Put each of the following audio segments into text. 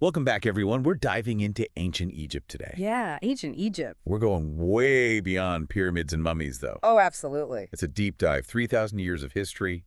Welcome back, everyone. We're diving into ancient Egypt today. Yeah, ancient Egypt. We're going way beyond pyramids and mummies, though. Oh, absolutely. It's a deep dive. 3,000 years of history,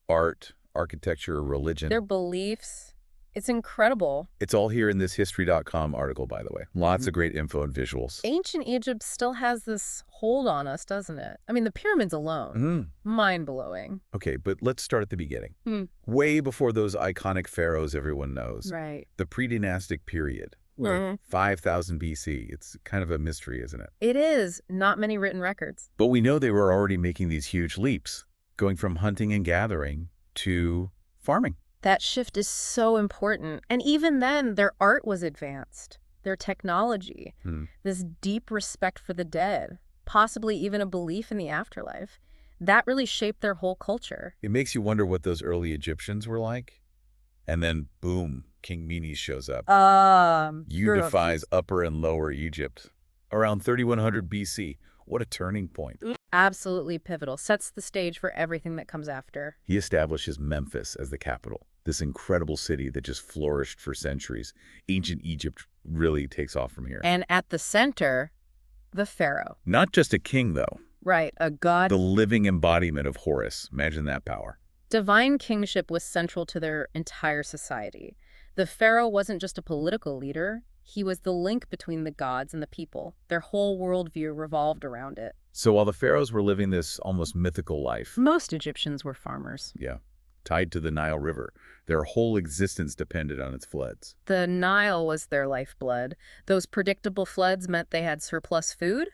art, architecture, religion. Their beliefs, it's incredible. It's all here in this History.com article, by the way. Lots of great info and visuals. Ancient Egypt still has this hold on us, doesn't it? I mean, the pyramids alone, mind-blowing. Okay, but let's start at the beginning. Hmm. Way before those iconic pharaohs everyone knows. Right. The pre-dynastic period. 5,000 BC. It's kind of a mystery, isn't it? It is. Not many written records. But we know they were already making these huge leaps, going from hunting and gathering to farming. That shift is so important. And even then, their art was advanced. Their technology, this deep respect for the dead, possibly even a belief in the afterlife, that really shaped their whole culture. It makes you wonder what those early Egyptians were like. And then, boom, King Menes shows up. Unifies Upper and Lower Egypt. Around 3100 BC. What a turning point. Absolutely pivotal. Sets the stage for everything that comes after. He establishes Memphis as the capital, this incredible city that just flourished for centuries. Ancient Egypt really takes off from here. And at the center, the pharaoh. Not just a king, though. Right, a god. The living embodiment of Horus. Imagine that power. Divine kingship was central to their entire society. The pharaoh wasn't just a political leader. He was the link between the gods and the people. Their whole worldview revolved around it. So while the pharaohs were living this almost mythical life, Most Egyptians were farmers. yeah, tied to the Nile River, their whole existence depended on its floods. The Nile was their lifeblood. Those predictable floods meant they had surplus food,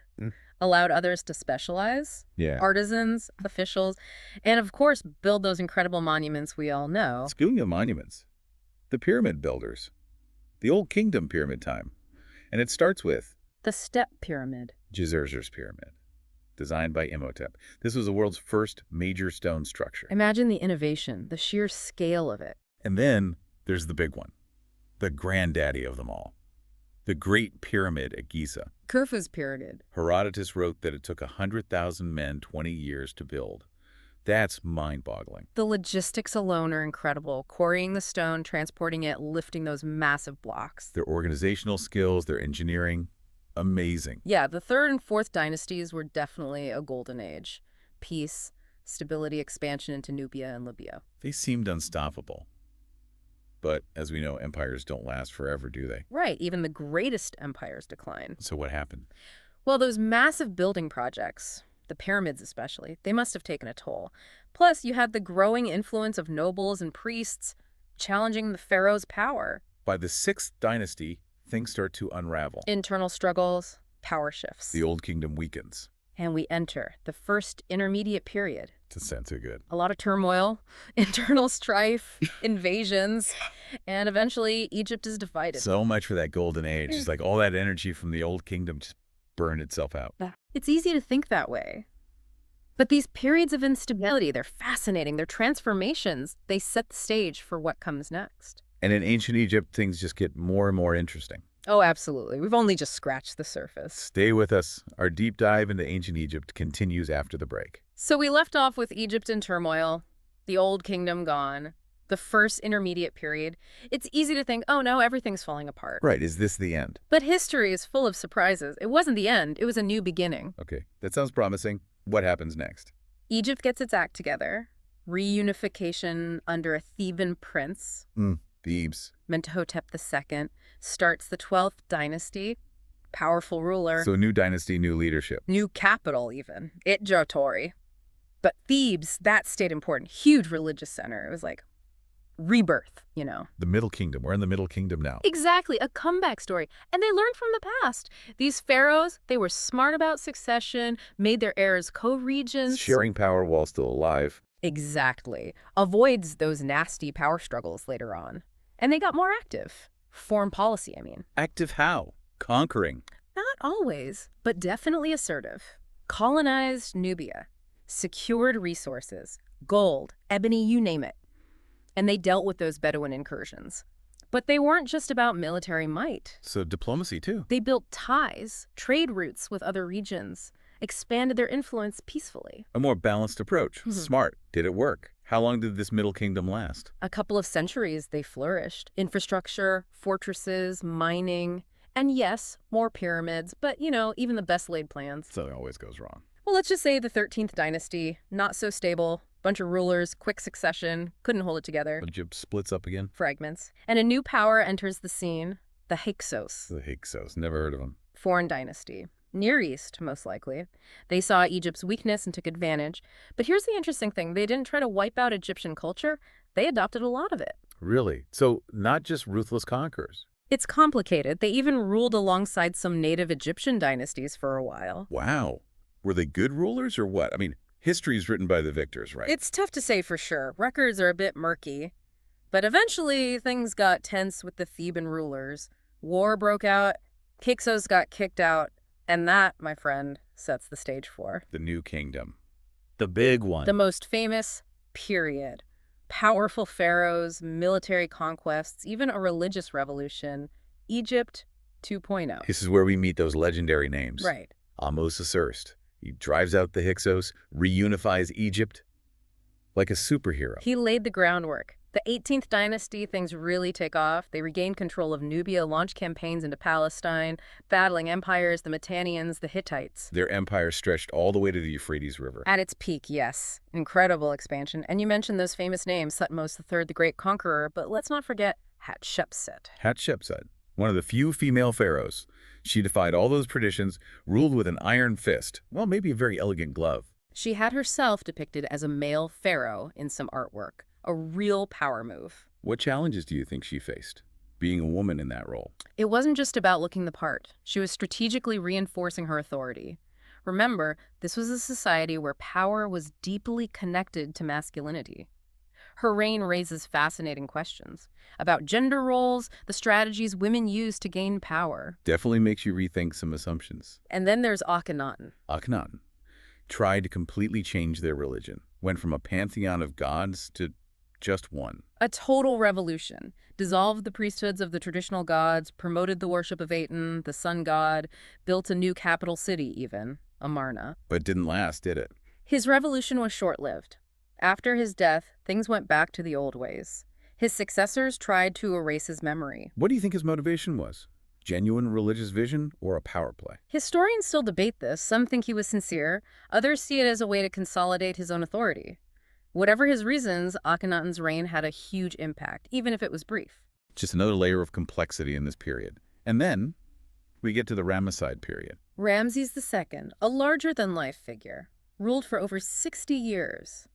allowed others to specialize, Yeah. artisans, officials, and of course, build those incredible monuments we all know. Speaking of monuments, the pyramid builders, the Old Kingdom pyramid time. And it starts with The Step Pyramid. Djeserger's Pyramid, designed by Imhotep. This was the world's first major stone structure. Imagine the innovation, the sheer scale of it. And then there's the big one, the granddaddy of them all, the Great Pyramid at Giza. Khufu's Pyramid. Herodotus wrote that it took 100,000 men 20 years to build. That's mind-boggling. The logistics alone are incredible. Quarrying the stone, transporting it, lifting those massive blocks. Their organizational skills, their engineering, amazing. Yeah, the third and fourth dynasties were definitely a golden age. Peace, stability, expansion into Nubia and Libya. They seemed unstoppable. But as we know, empires don't last forever, do they? Right, even the greatest empires decline. So what happened? Well, those massive building projects, the pyramids especially, they must have taken a toll. Plus, you had the growing influence of nobles and priests challenging the pharaoh's power. By the 6th dynasty, things start to unravel. Internal struggles, power shifts. The Old Kingdom weakens. And we enter the first intermediate period. To censor good. A lot of turmoil, internal strife, invasions, and eventually Egypt is divided. So much for that golden age. It's like all that energy from the Old Kingdom just burned itself out. It's easy to think that way. But these periods of instability, they're fascinating. They're transformations. They set the stage for what comes next. And in ancient Egypt, things just get more and more interesting. Oh, absolutely. We've only just scratched the surface. Stay with us. Our deep dive into ancient Egypt continues after the break. So we left off with Egypt in turmoil, the Old Kingdom gone, the first intermediate period. It's easy to think, oh no, everything's falling apart. Right. Is this the end? But history is full of surprises. It wasn't the end. It was a new beginning. Okay. That sounds promising. What happens next? Egypt gets its act together. Reunification under a Theban prince. Thebes. Mentuhotep II starts the 12th dynasty. Powerful ruler. So new dynasty, new leadership. New capital even. Itjotori. But Thebes, that stayed important. Huge religious center. It was like rebirth, you know. The Middle Kingdom. We're in the Middle Kingdom now. Exactly. A comeback story. And they learned from the past. These pharaohs, they were smart about succession, made their heirs co-regents. Sharing power while still alive. Exactly. Avoids those nasty power struggles later on. And they got more active. Foreign policy, I mean. Active how? Conquering. Not always, but definitely assertive. Colonized Nubia. Secured resources. Gold, ebony, you name it. And they dealt with those Bedouin incursions. But they weren't just about military might. So diplomacy too. They built ties, trade routes with other regions, expanded their influence peacefully. A more balanced approach. Smart. Did it work? How long did this Middle Kingdom last? A couple of centuries they flourished. Infrastructure, fortresses, mining, and yes, more pyramids, but even the best laid plans. So it always goes wrong. Well, let's just say the 13th dynasty, not so stable, bunch of rulers, quick succession, couldn't hold it together. Egypt splits up again? Fragments. And a new power enters the scene, the Hyksos. The Hyksos. Never heard of them. Foreign dynasty. Near East, most likely. They saw Egypt's weakness and took advantage. But here's the interesting thing. They didn't try to wipe out Egyptian culture. They adopted a lot of it. Really? So not just ruthless conquerors? It's complicated. They even ruled alongside some native Egyptian dynasties for a while. Wow. Were they good rulers or what? I mean, history's written by the victors, right? It's tough to say for sure. Records are a bit murky. But eventually, things got tense with the Theban rulers. War broke out. Hyksos got kicked out. And that, my friend, sets the stage for the New Kingdom. The big one. the most famous period. Powerful pharaohs, military conquests, even a religious revolution. Egypt 2.0. This is where we meet those legendary names. Right. Ahmose I. He drives out the Hyksos, reunifies Egypt like a superhero. He laid the groundwork. The 18th dynasty, things really take off. They regained control of Nubia, launched campaigns into Palestine, battling empires, the Mitannians, the Hittites. Their empire stretched all the way to the Euphrates River. At its peak, yes. Incredible expansion. And you mentioned those famous names, Thutmose III, the Great Conqueror, but let's not forget Hatshepsut. Hatshepsut, one of the few female pharaohs. She defied all those traditions, ruled with an iron fist. Well, maybe a very elegant glove. She had herself depicted as a male pharaoh in some artwork. A real power move. What challenges do you think she faced, being a woman in that role? It wasn't just about looking the part. She was strategically reinforcing her authority. Remember, this was a society where power was deeply connected to masculinity. Her reign raises fascinating questions about gender roles, the strategies women use to gain power. Definitely makes you rethink some assumptions. And then there's Akhenaten. Akhenaten tried to completely change their religion, went from a pantheon of gods to just one. A total revolution. Dissolved the priesthoods of the traditional gods, promoted the worship of Aten, the sun god, built a new capital city even, Amarna. But it didn't last, did it? His revolution was short-lived. After his death, things went back to the old ways. His successors tried to erase his memory. What do you think his motivation was? Genuine religious vision or a power play? Historians still debate this. Some think he was sincere. Others see it as a way to consolidate his own authority. Whatever his reasons, Akhenaten's reign had a huge impact, even if it was brief. Just another layer of complexity in this period. And then we get to the Ramesside period. Ramses II, a larger-than-life figure, ruled for over 60 years.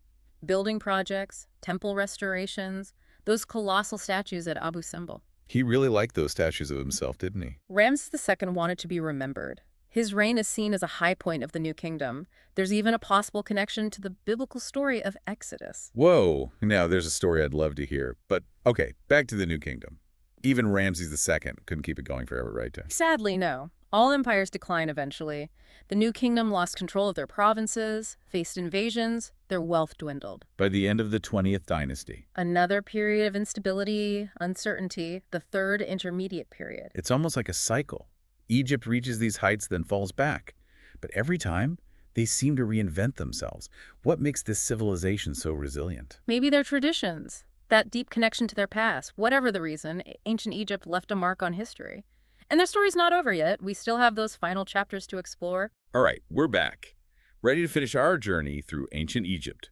Building projects, temple restorations, those colossal statues at Abu Simbel. He really liked those statues of himself, didn't he? Ramses II wanted to be remembered. His reign is seen as a high point of the New Kingdom. There's even a possible connection to the biblical story of Exodus. Whoa! Now, there's a story I'd love to hear. But, okay, back to the New Kingdom. Even Ramses II couldn't keep it going forever, right? Sadly, no. All empires decline eventually. The New Kingdom lost control of their provinces, faced invasions, their wealth dwindled. By the end of the 20th dynasty. Another period of instability, uncertainty, the third intermediate period. It's almost like a cycle. Egypt reaches these heights, then falls back. But every time, they seem to reinvent themselves. What makes this civilization so resilient? Maybe their traditions, that deep connection to their past. Whatever the reason, ancient Egypt left a mark on history. And their story's not over yet. We still have those final chapters to explore. All right, we're back, ready to finish our journey through ancient Egypt.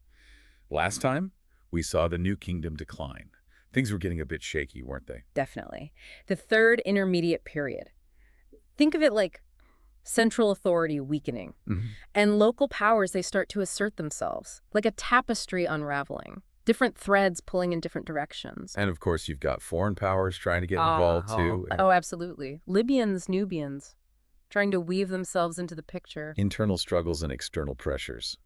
Last time, we saw the New Kingdom decline. Things were getting a bit shaky, weren't they? Definitely. The third intermediate period. Think of it like central authority weakening. And local powers, they start to assert themselves, like a tapestry unraveling. Different threads pulling in different directions. And of course, you've got foreign powers trying to get involved too. Oh, absolutely. Libyans, Nubians, trying to weave themselves into the picture. Internal struggles and external pressures.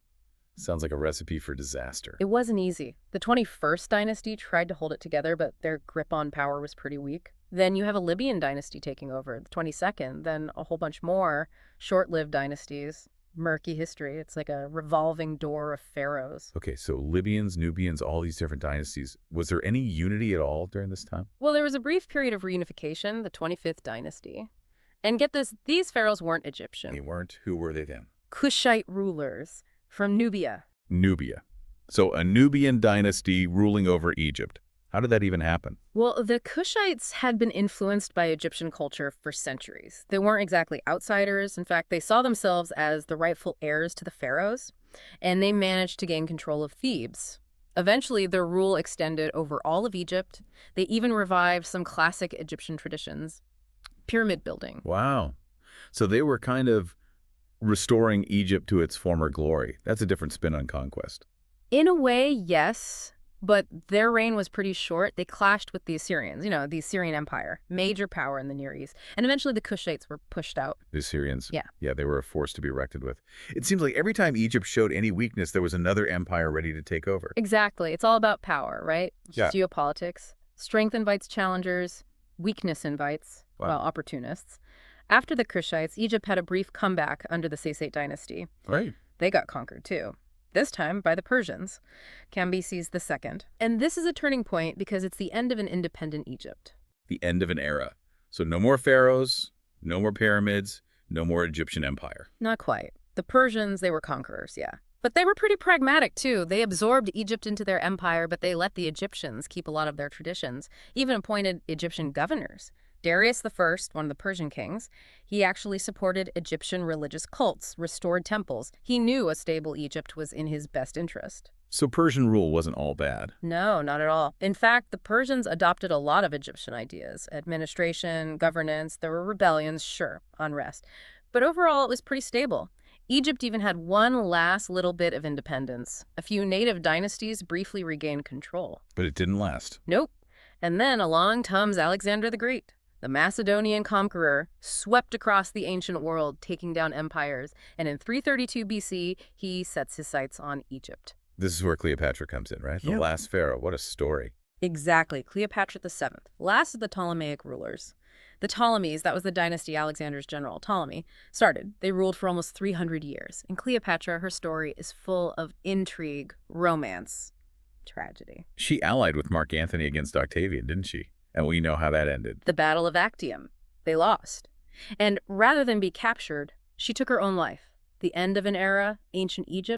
Sounds like a recipe for disaster. It wasn't easy. The 21st dynasty tried to hold it together, but their grip on power was pretty weak. Then you have a Libyan dynasty taking over, the 22nd, then a whole bunch more short-lived dynasties. Murky history. It's like a revolving door of pharaohs. Okay, so Libyans, Nubians, all these different dynasties. Was there any unity at all during this time? Well, there was a brief period of reunification, the 25th dynasty. And get this, these pharaohs weren't Egyptian. They weren't. Who were they then? Kushite rulers from Nubia. Nubia. So a Nubian dynasty ruling over Egypt. How did that even happen? Well, the Kushites had been influenced by Egyptian culture for centuries. They weren't exactly outsiders. In fact, they saw themselves as the rightful heirs to the pharaohs, and they managed to gain control of Thebes. Eventually, their rule extended over all of Egypt. They even revived some classic Egyptian traditions, pyramid building. Wow. So they were kind of restoring Egypt to its former glory. That's a different spin on conquest. In a way, yes, but their reign was pretty short. They clashed with the Assyrians, the Assyrian Empire, major power in the Near East. And eventually the Kushites were pushed out. The Assyrians. Yeah. Yeah, they were a force to be reckoned with. It seems like every time Egypt showed any weakness, there was another empire ready to take over. Exactly. It's all about power, right? Yeah. Geopolitics. Strength invites challengers. Weakness invites, opportunists. After the Kushites, Egypt had a brief comeback under the Saysite dynasty. Right. They got conquered, too. This time by the Persians, Cambyses II. And this is a turning point because it's the end of an independent Egypt. The end of an era. So no more pharaohs, no more pyramids, no more Egyptian empire. Not quite. The Persians, they were conquerors, yeah. But they were pretty pragmatic, too. They absorbed Egypt into their empire, but they let the Egyptians keep a lot of their traditions, even appointed Egyptian governors. Darius I, one of the Persian kings, he actually supported Egyptian religious cults, restored temples. He knew a stable Egypt was in his best interest. So Persian rule wasn't all bad. No, not at all. In fact, the Persians adopted a lot of Egyptian ideas. Administration, governance, there were rebellions, sure, unrest. But overall, it was pretty stable. Egypt even had one last little bit of independence. A few native dynasties briefly regained control. But it didn't last. Nope. And then along comes Alexander the Great. The Macedonian conqueror swept across the ancient world, taking down empires, and in 332 BC, he sets his sights on Egypt. This is where Cleopatra comes in, right? The last pharaoh. What a story. Exactly. Cleopatra VII, last of the Ptolemaic rulers. The Ptolemies, that was the dynasty Alexander's general, Ptolemy, started. They ruled for almost 300 years. And Cleopatra, her story is full of intrigue, romance, tragedy. She allied with Mark Antony against Octavian, didn't she? And we know how that ended. The Battle of Actium. They lost. And rather than be captured, she took her own life. The end of an era, ancient Egypt,